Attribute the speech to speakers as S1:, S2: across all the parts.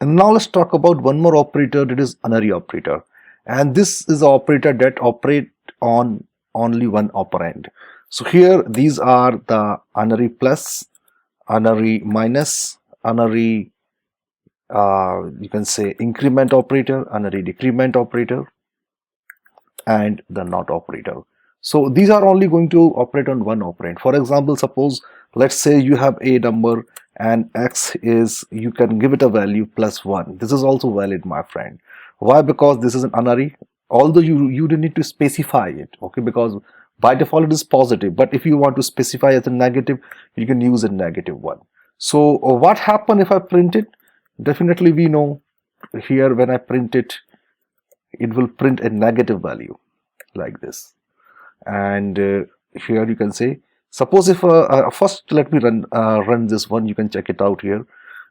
S1: And now let's talk about one more operator, that is Unary Operator. And this is an operator that operate on only one operand. So here these are the Unary plus, Unary minus, Unary you can say increment operator, Unary decrement operator, and the not operator. So these are only going to operate on one operand. For example, suppose let's say you have a number and x is, you can give it a value +1. This is also valid, my friend. Why? Because this is an unary. Although you don't need to specify it, okay, because by default it is positive, but if you want to specify as a negative, you can use a -1. So what happen if I print it? Definitely we know here when I print it, it will print a negative value like this. And here you can say, suppose if first let me run this one. You can check it out here.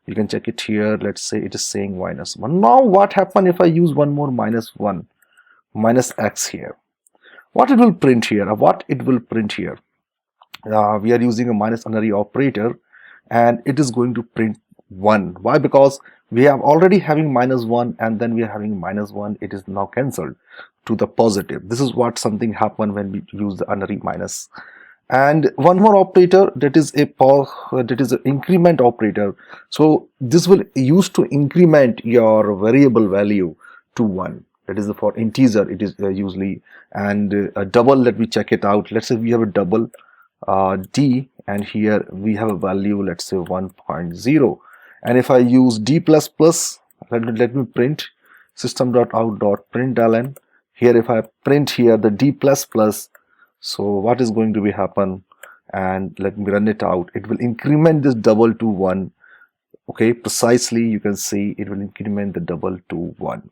S1: You can check it here. Let's say it is saying -1. Now what happen if I use one more -1, minus x here? What it will print here? What it will print here? We are using a minus unary operator, and it is going to print 1. Why? Because we have already having -1 and then we are having -1. It is now cancelled to the positive. This is what something happen when we use the unary minus. And one more operator, that is an increment operator. So this will use to increment your variable value to 1. That is for integer. It is usually, and a double. Let me check it out. Let's say we have a double d, and here we have a value, let's say 1.0. and if I use d++, let me print system.out.println. Here if I print here the d++, so what is going to be happen? And let me run it out. It will increment this double to 1. Okay, precisely, you can see it will increment the double to 1.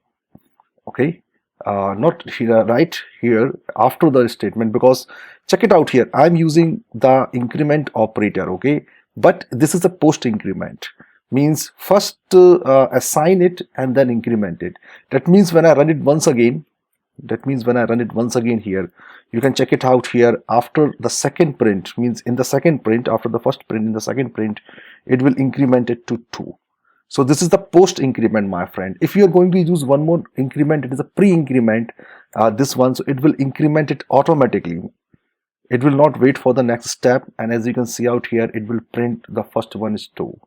S1: Okay, not here, right here after the statement, because check it out here. I'm using the increment operator, okay, but this is a post increment. Means first assign it and then increment it. That means when I run it once again, here, you can check it out here. After the second print, means in the second print, after the first print, in the second print, it will increment it to 2. So this is the post increment, my friend. If you are going to use one more increment, it is a pre-increment, this one, so it will increment it automatically. It will not wait for the next step, and as you can see out here, it will print the first one is 2.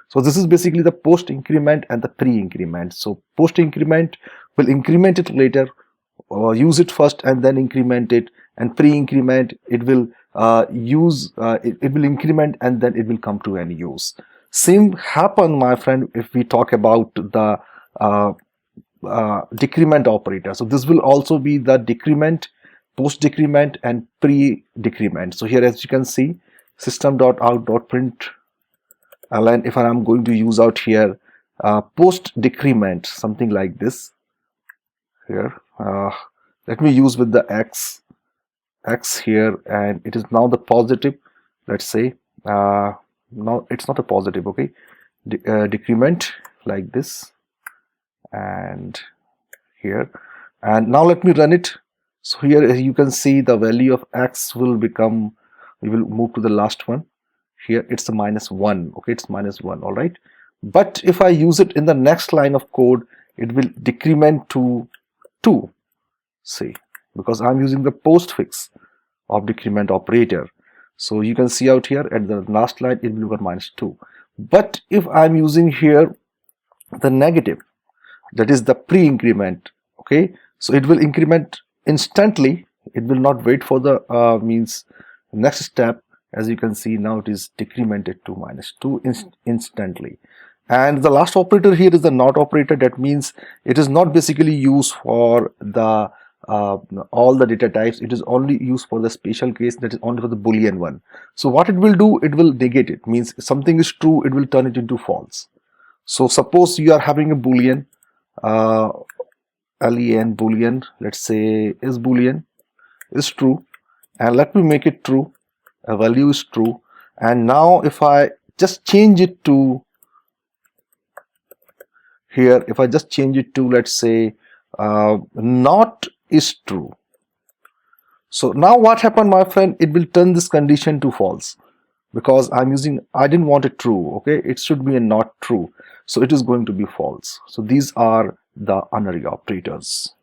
S1: So this is basically the post increment and the pre-increment. So post increment will increment it later, use it first and then increment it, and pre-increment it will it will increment and then it will come to any use. Same happen, my friend, if we talk about the decrement operator. So this will also be the decrement, post decrement, and pre decrement. So here, as you can see, system.out.println, if I am going to use out here post decrement, something like this here, let me use with the x here, and it is now the positive. Let's say now it's not a positive, okay, decrement like this, and here, and now let me run it. So here you can see the value of x will become, we will move to the last one. Here it's a -1, okay, it's -1, all right. But if I use it in the next line of code, it will decrement to 2, see, because I'm using the postfix of decrement operator. So you can see out here at the last line it will become -2. But if I'm using here the negative, that is the pre-increment, okay, so it will increment instantly. It will not wait for the means next step. As you can see, now it is decremented to -2 instantly. And the last operator here is the not operator. That means it is not basically used for the all the data types. It is only used for the special case, that is only for the Boolean one. So what it will do, it will negate it. Means if something is true, it will turn it into false. So suppose you are having a Boolean, len Boolean, let's say is Boolean is true, and let me make it true. A value is true, and now if I just change it to here, if I just change it to, let's say, not is true. So now what happened, my friend? It will turn this condition to false. because I didn't want it true. Okay, it should be a not true, so it is going to be false. So these are the unary operators.